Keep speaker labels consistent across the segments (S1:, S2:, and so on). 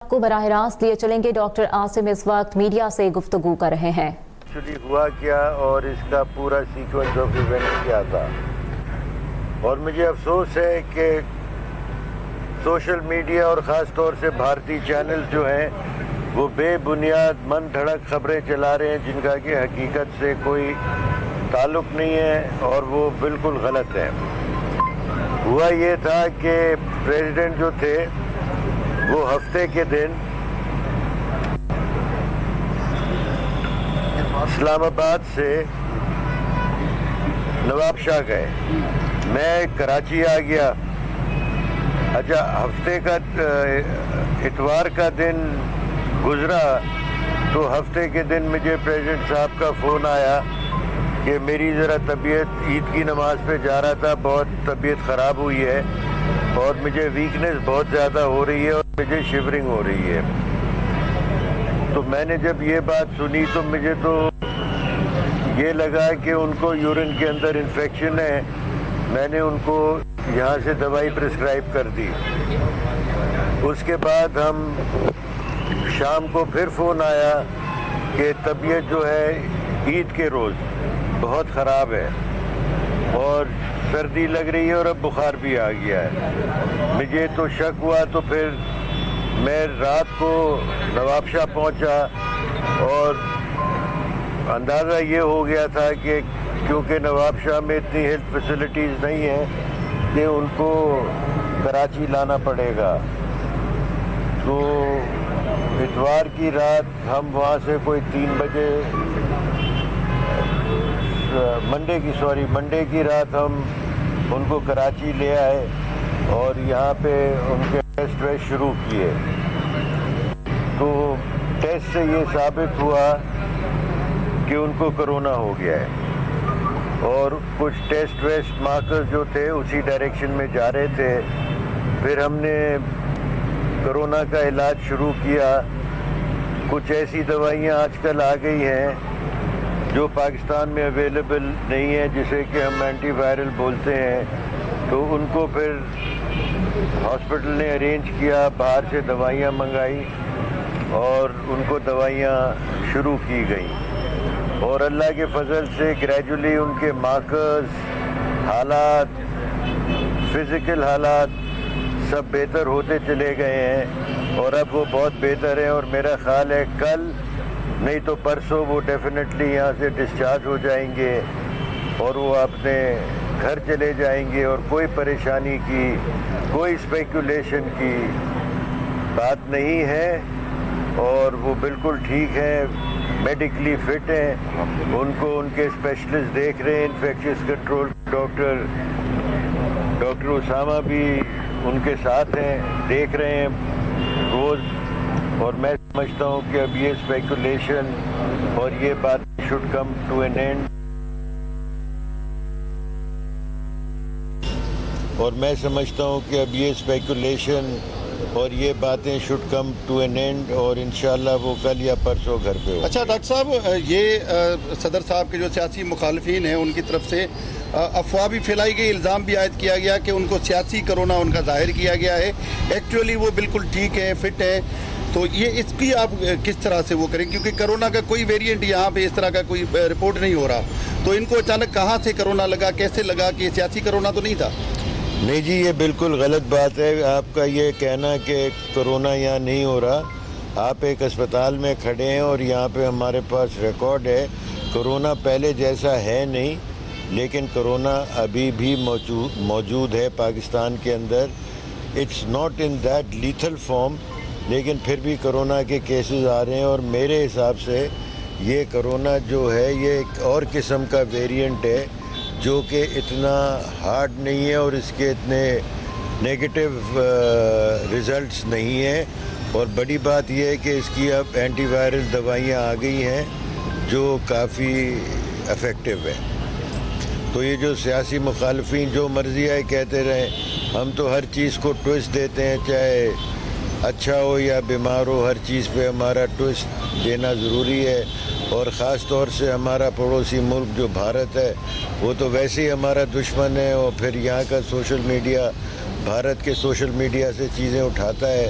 S1: کو براہ راست لیے چلیں گے۔ ڈاکٹر عاصم اس وقت میڈیا سے گفتگو کر رہے ہیں۔
S2: ہوا کیا اور اس کا پورا سیکوینس آف ایونٹ کیا تھا، اور مجھے افسوس ہے کہ سوشل میڈیا اور خاص طور سے بھارتی چینل جو ہیں وہ بے بنیاد من دھڑک خبریں چلا رہے ہیں جن کا کہ حقیقت سے کوئی تعلق نہیں ہے اور وہ بالکل غلط ہے۔ ہوا یہ تھا کہ پریزیڈنٹ جو تھے وہ ہفتے کے دن اسلام آباد سے نواب شاہ گئے، میں کراچی آ گیا۔ اچھا، ہفتے کا اتوار کا دن گزرا تو ہفتے کے دن مجھے پریزیڈنٹ صاحب کا فون آیا کہ میری ذرا طبیعت، عید کی نماز پہ جا رہا تھا، بہت طبیعت خراب ہوئی ہے اور مجھے ویکنیس بہت زیادہ ہو رہی ہے اور مجھے شیورنگ ہو رہی ہے۔ تو میں نے جب یہ بات سنی تو مجھے تو یہ لگا کہ ان کو یورین کے اندر انفیکشن ہے۔ میں نے ان کو یہاں سے دوائی پرسکرائب کر دی۔ اس کے بعد ہم شام کو پھر فون آیا کہ طبیعت جو ہے عید کے روز بہت خراب ہے اور سردی لگ رہی ہے اور اب بخار بھی آ گیا ہے۔ مجھے تو شک ہوا تو پھر میں رات کو نواب شاہ پہنچا اور اندازہ یہ ہو گیا تھا کہ کیونکہ نواب شاہ میں اتنی ہیلتھ فیسلٹیز نہیں ہیں کہ ان کو کراچی لانا پڑے گا۔ تو اتوار کی رات ہم وہاں سے کوئی 3 بجے منڈے کی رات ہم ان کو کراچی لے آئے اور یہاں پہ ان کے ٹیسٹ شروع کیے۔ تو ٹیسٹ سے یہ ثابت ہوا کہ ان کو کرونا ہو گیا ہے اور کچھ ٹیسٹ مارکرز جو تھے اسی ڈائریکشن میں جا رہے تھے۔ پھر ہم نے کرونا کا علاج شروع کیا۔ کچھ ایسی دوائیاں آج کل آ گئی ہیں جو پاکستان میں اویلیبل نہیں ہے، جسے کہ ہم اینٹی وائرل بولتے ہیں، تو ان کو پھر ہاسپٹل نے ارینج کیا، باہر سے دوائیاں منگائی اور ان کو دوائیاں شروع کی گئیں، اور اللہ کے فضل سے گریجولی ان کے مارکرز، حالات، فزیکل حالات سب بہتر ہوتے چلے گئے ہیں اور اب وہ بہت بہتر ہیں، اور میرا خیال ہے کل نہیں تو پرسوں وہ ڈیفینیٹلی یہاں سے ڈسچارج ہو جائیں گے اور وہ اپنے گھر چلے جائیں گے، اور کوئی پریشانی کی، کوئی اسپیکولیشن کی بات نہیں ہے، اور وہ بالکل ٹھیک ہیں، میڈیکلی فٹ ہیں۔ ان کو ان کے اسپیشلسٹ دیکھ رہے ہیں، انفیکشس کنٹرول ڈاکٹر اسامہ بھی ان کے ساتھ ہیں، دیکھ رہے ہیں روز، اور میں سمجھتا ہوں کہ اب یہ اسپیکولیشن اور یہ بات should come to an end, اور میں سمجھتا ہوں کہ اب یہ اسپیکولیشن اور یہ باتیں should come to an end, اور انشاءاللہ وہ کل یا پرسوں گھر پہ ہو۔
S3: اچھا ڈاکٹر صاحب، یہ صدر صاحب کے جو سیاسی مخالفین ہیں ان کی طرف سے افواہ بھی پھیلائی گئی، الزام بھی عائد کیا گیا کہ ان کو سیاسی کرونا ان کا ظاہر کیا گیا ہے، ایکچولی وہ بالکل ٹھیک ہے، فٹ ہے۔ تو یہ اس کی آپ کس طرح سے وہ کریں، کیونکہ کرونا کا کوئی ویریئنٹ یہاں پہ اس طرح کا کوئی رپورٹ نہیں ہو رہا، تو ان کو اچانک کہاں سے کرونا لگا، کیسے لگا، کہ یہ سیاسی کرونا تو نہیں تھا؟
S2: نہیں جی، یہ بالکل غلط بات ہے آپ کا یہ کہنا کہ کرونا یہاں نہیں ہو رہا۔ آپ ایک اسپتال میں کھڑے ہیں اور یہاں پہ ہمارے پاس ریکارڈ ہے، کرونا پہلے جیسا ہے نہیں، لیکن کرونا ابھی بھی موجود ہے پاکستان کے اندر۔ It's not in that lethal form, لیکن پھر بھی کرونا کے کیسز آ رہے ہیں، اور میرے حساب سے یہ کرونا جو ہے یہ ایک اور قسم کا ویریئنٹ ہے جو کہ اتنا ہارڈ نہیں ہے اور اس کے اتنے نیگیٹو ریزلٹس نہیں ہیں، اور بڑی بات یہ ہے کہ اس کی اب اینٹی وائرل دوائیاں آ گئی ہیں جو کافی افیکٹو ہے۔ تو یہ جو سیاسی مخالفین جو مرضی آئے کہتے رہیں، ہم تو ہر چیز کو ٹوئسٹ دیتے ہیں، چاہے اچھا ہو یا بیمار ہو، ہر چیز پہ ہمارا ٹوئسٹ دینا ضروری ہے، اور خاص طور سے ہمارا پڑوسی ملک جو بھارت ہے وہ تو ویسے ہی ہمارا دشمن ہے، اور پھر یہاں کا سوشل میڈیا، بھارت کے سوشل میڈیا سے چیزیں اٹھاتا ہے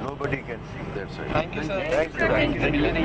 S2: Nobody can see. That's it.
S4: Thank you, sir.
S2: Thank you.